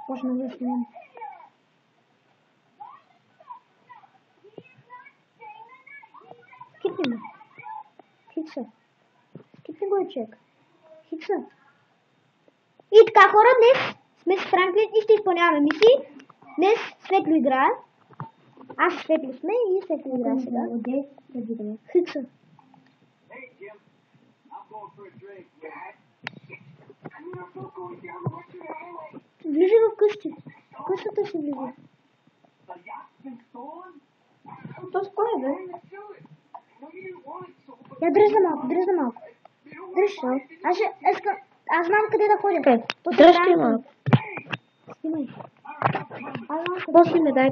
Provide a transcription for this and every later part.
Почна да снимам. Скипни ме. Хикса. Скипни го, човек. Хикса. И така, хора, днес сме с Франклин и ще изпълняваме мисии. Днес Светло играе. Аз и Светло сме и Светло играе сега. Хикса. Влиза в къщи. Къщата се влиза. То с кой е, бе? Я дръжда малко. Дръжда. Аз знам къде да ходя. Дръжте малко. Снимай. После ме дай.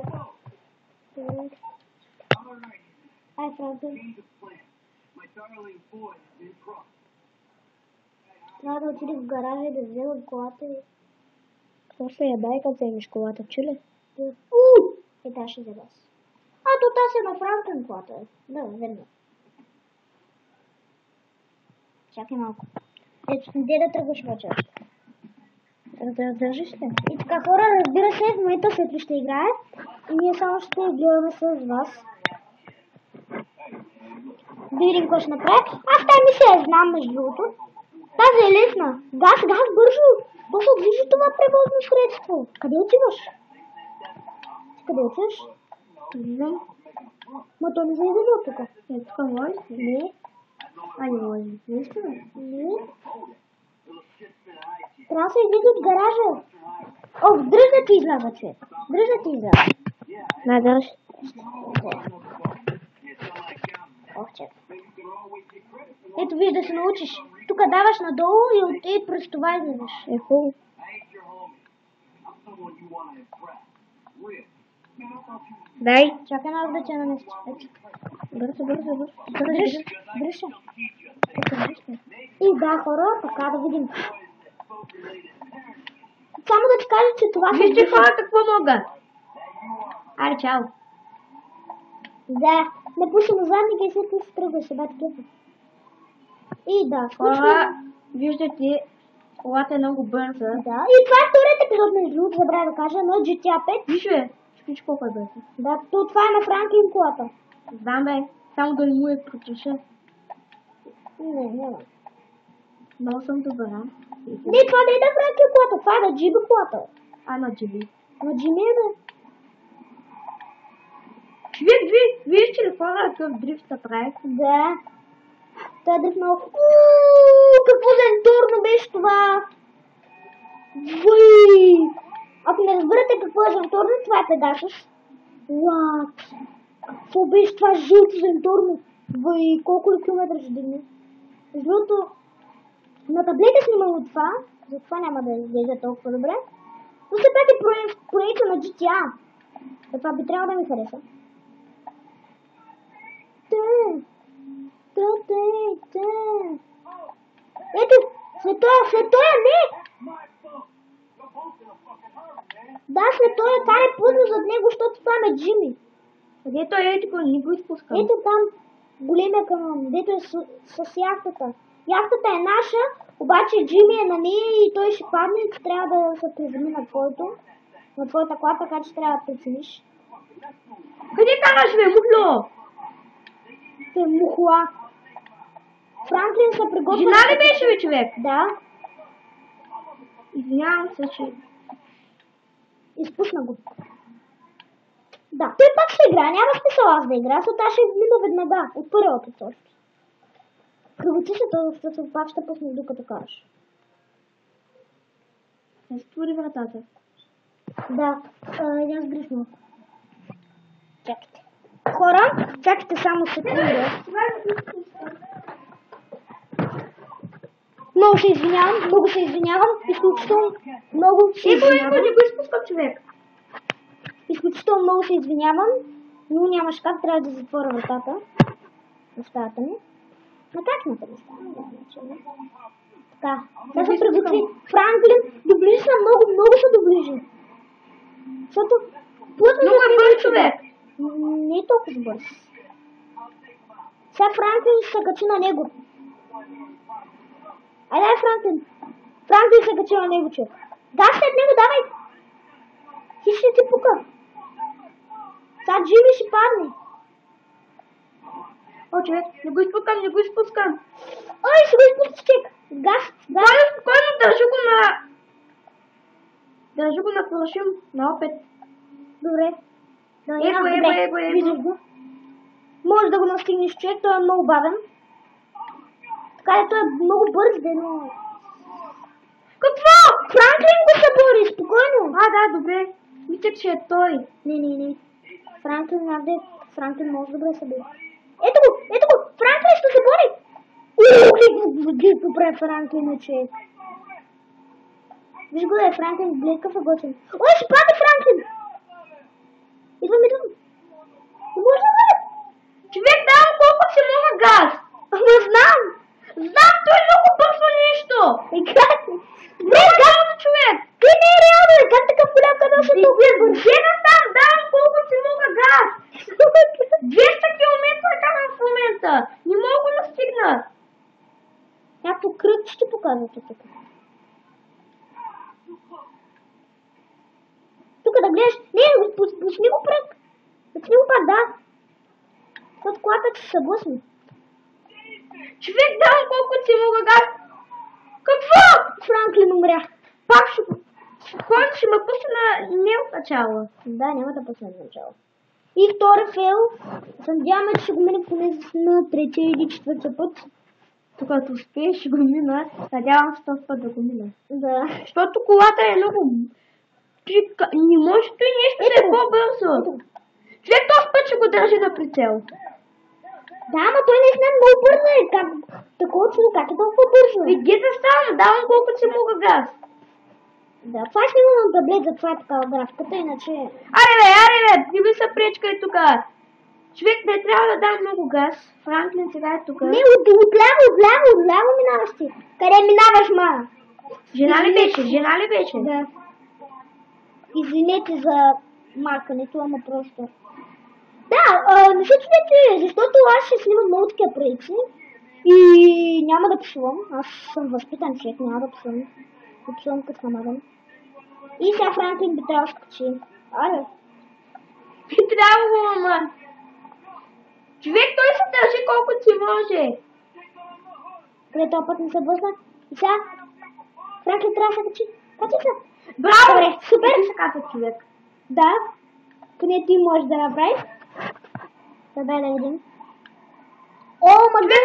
Ай, Франклин. Трябва да отида в гаража и да взема колата и... После я дай, като вземеш колата, чули? И тази ще взема аз. А, то тази е на Франклин колата. Да, верно. Чакай малко. Ето, де да тръгваш вече? Да държиш ли? И така, хора, разбира се, в момента Светло ще играе. И ние само ще гледаме с вас. Да видим какво ще направи. Аз тази мисия я знам, между другото. Тази е лесна. Газ, бързо! То се движи това превозно средство. Къде отиваш? Къде отиваш? Не знам. Ма то не заиде до тук. Е, тук може? Не. А, не може. Наистина? Не. Трябва да се излиза от гаража. О, дръжда ти изляза, човек. Дръжда ти изляза. Да, държи. Ох, чакай. Ето виж да се научиш. Тук даваш надолу и през това излизаш. Е, хубаво. Дай. Чакай малко да те намести. Бързо. Дръж. И да, хора, така да видим. Само да ти кажа, че това се Вижте хората какво мога. Аре, чао. Да, не пуши на задника и след това се тръгва, ще бати кефа. И да, Хора, виждате, колата е много бърза. Да, и това е вторият епизод, между другото, забравя да кажа, на GTA 5. Виж, бе, виж колко е бърза. Да, това е на Франклин колата. Знам, бе, само да не му е протиша. Не. Много съм добра. Не, това не е на Франклин колата, това е на Джиби колата. А, на Джиби. На Джиби е, бе. Човек, виж телефона, какъв дрифт да прави. Да. Това е дрифт много... Какво ленторно беше това? Въй! Ако не разбирате какво е ленторно, това е Пегасус. What? Какво беше това жълто ленторно? Въй, колко ли километра ще дигне? Между другото, на таблета снимало това, затова няма да изглежда толкова добре. Но все пак е проекта на GTA. Това би трябвало да ми хареса. Ето, Светоя, не! Да, Светоя, карай пълно зад него, защото това е Джими. Къде той е, тук не го изпускам. Ето там, големия камион, дето е с яхтата. Яхтата е наша, обаче Джими е на нея и той ще падне и трябва да се приземи на твоята кола, така че трябва да прецениш. Къде караш, бе, мухло? Те мухла. Франклин се приготвя... Жена ли беше, бе, човек? Да. Извинявам се, че... Изпусна го. Да, той пак ще игра, няма смисъл аз да игра, защото аз ще мина веднага, от първото точно. Кръвочи се, пак ще пусне докато караш. Не створи вратата. Да, аз грешно. Чакайте. Хора, чакайте само секунда. Много се извинявам, изключително много се извинявам. Не го изпускам, човек. Изключително много се извинявам, но нямаш как, трябва да затворя вратата в стаята ми. Но как имате да стане? Така, сега се приготви. Франклин, доближи се много се доближи. Защото много е бърз, човек. Не е толкова бърз. Сега Франклин ще се качи на него. Айде, Франклин. Франклин се качи на него, човек. Да, след него, давай. Ти ще ти пука. Сега Джими ще падне. О, човек, не го изпускам, не го изпускам. Ой, ще го изпусти, чек. Газ. Спокойно, спокойно, държи го на фалшим, на опет. Добре. Да, Его. Виждаш го. Може да го настигнеш, човек, той е много бавен. Така е, той е много бърз, но... Какво? Франклин го събори, спокойно. Да, добре. Мислех, че е той. Не. Франклин може да събори. Ето го, Франклин ще се бори. Добре, Франклин, че... Виж го да е Франклин, гледай какъв е готин. Ой, ще паде Франклин! Идвам. Не може да бъде! Човек, давам колко си мога газ. Не знам! Знам, той е много бързо нещо. Как? Реално, човек. Ти не е реално, как такъв голям канал ще толкова бързо? Гледа там, давам колко си мога газ. 200 км карам в момента. Не мога да стигна. Някакво кръг ще показвате тук. Тук да гледаш. Не, пусни го пръг. Пусни го пак, да. От колата ще се блъсне. Човек, давам колко си мога газ. Какво? Франклин умря. Пак хората ще ме пусне на не от начало. Да, няма да пусне на начало. И втори фейл. Надяваме, че ще го мине поне на третия или четвъртия път. Тук като успееш ще го мина. Надявам се този път да го мина. Да. Защото колата е много... Не може той нещо да е по-бързо. Човек този път ще го държи на прицел. Да, ама той наистина много бързо е. Такова чудо, как е толкова бързо? Иди да стана, давам колко си мога газ. Да, това е снимано на таблет, затова е такава графиката, иначе... Аре бе, не ми се пречка и тук. Човек, не трябва да дам много газ. Франклин сега е тук. Не, отляво минаваш ти. Къде минаваш, ма? Жена ли беше? Да. Извинете за маркането, ама просто... Да, не се чудете, защото аз ще снимам много такива проекции и няма да псувам. Аз съм възпитан човек, няма да псувам. Да псувам като намагам. И сега Франклин би трябвало да скачи. Аре. Би трябвало, ама. Човек, той се държи колкото си може. Къде този път не се блъсна? И сега Франклин трябва да се качи. Качи се. Браво! Добре, супер! Ти се казва човек. Да. Къде ти можеш да направиш? Дай да видим. О,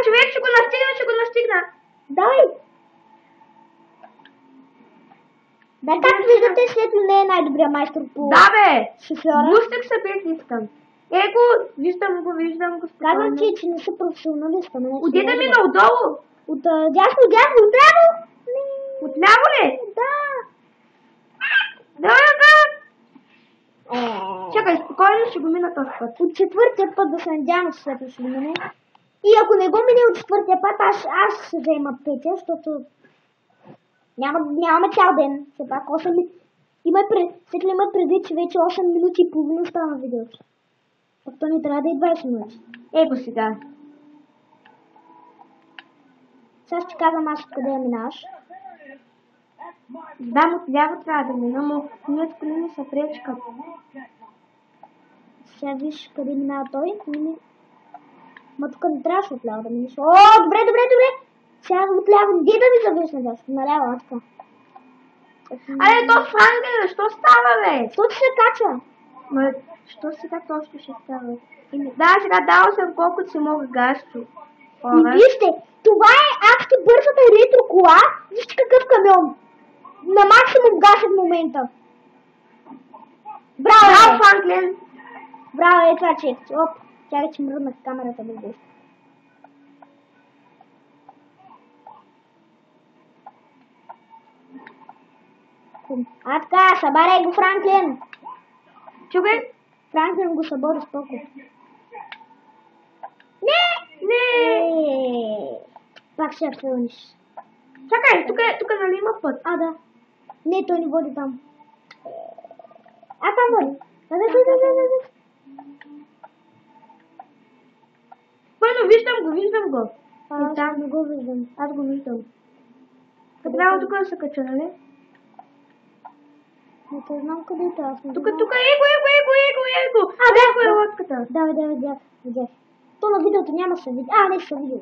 Човек, ще го настигна. Давай! Да, както виждате, Светло не е най-добрият майстор по шофьора. Блъсках се без искам. Виждам го. Казвам ти, че не са професионалист. Отиде ми надолу. От дясно, отляво! Отляво ли? Да! Да. Чакай, спокойно ще го мина този път. От четвъртия път да се надявам, че Светло ще го мине. И ако не го мине от четвъртия път, аз ще взема петия, защото нямаме цял ден. Все пак 8 минути. Светло има предвид, че вече 8 минути и половина стана видеото. Пък то не трябва да е 20 минути. Его сега. Сега ще казвам аз откъде я минаваш. Знам, отляво трябва да мина, но ние коли ми се пречкат. Сега виж къде минава той. Ма тук не трябваше отляво да минеш. О, добре! Сега отляво, где да ми завършна газ? Наляво, аз така. Аре, то Франклин, защо става, бе? Защото се качва. Ма, що сега точно ще става? Да, сега дал съм колкото си мога гасчо. И вижте, това е адски бързата ретро кола. Вижте какъв камион. На максимум газ в момента. Браво, Франклин! Браво, това че. Оп, чакай, че мръднах камерата без действие. А така, събаряй го, Франклин! Човек? Франклин го събори споко. Не! Пак ще филниш. Чакай, тук нали има път? А, да. Не, той ни води там. Там води. Да. Първо, виждам го. Аз не го виждам. Аз го виждам. Трябва тук да се кача, нали? Не Не знам къде е това. Тук, его! Его е лодката. Да, видях. То на видеото няма се види. А, не, ще видео.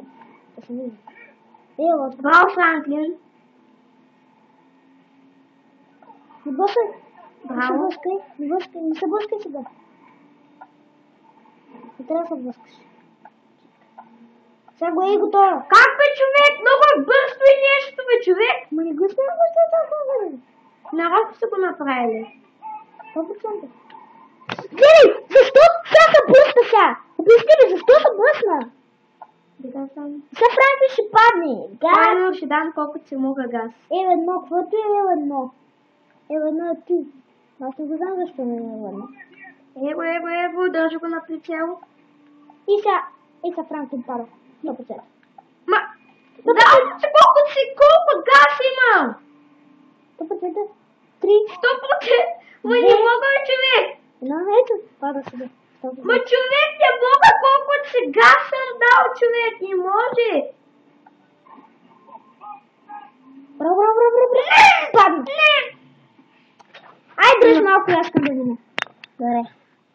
Е, лодка. Браво, Франклин. Не блъскай. Браво. Не се блъскай сега. Не трябва да се блъскаш. Сега го е готово. Как бе, човек? Много бързо и нещо, бе, човек. Ма не го сме бързо. Нарочно са го направили. 100%. Гледай, защо сега се блъсна сега? Обясни ми, защо се блъсна? Така съм. Сега Франклин ще падне. Правилно ще дам колкото се мога газ. L1, каквото е L1? L1 е ти. Аз не го знам защо не е L1. Его, държи го на прицел. И сега Франклин пада. 100%. Ма, колко газ имам? 100%. 3. 100%. Ма не мога, човек. No, ето, пада сега. Ма човек, не мога, колко сега съм дал, човек, не може. Браво. Падна. Ай, дръж малко, аз искам да видя. Добре.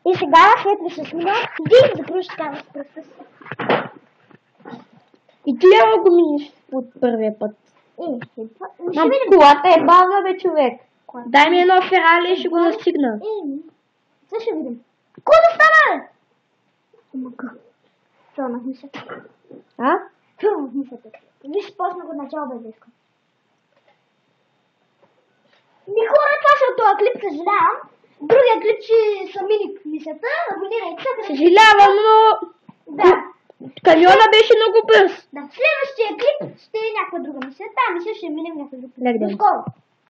И сега, след ли се снима, ти закръщ така с пръста си. И ти няма го минеш от първия път. Ще видим. Колата е бавна, бе, човек. Дай ми едно Ферали и ще го настигна. Сега ще видим. Кой да стана? Мъка. Тронах мисълта. А? Тронах мисълта. Виж, почна го начало без близко. Ми хора, това ще от този клип, съжалявам. Другия клип ще са мини мисълта, абонирайте се. Съжалявам, но... Да. Камиона беше много бърз. Да. Следващия клип ще е някаква друга мисля. Тази мисля ще минем някаква друга. Лек ден. До скоро.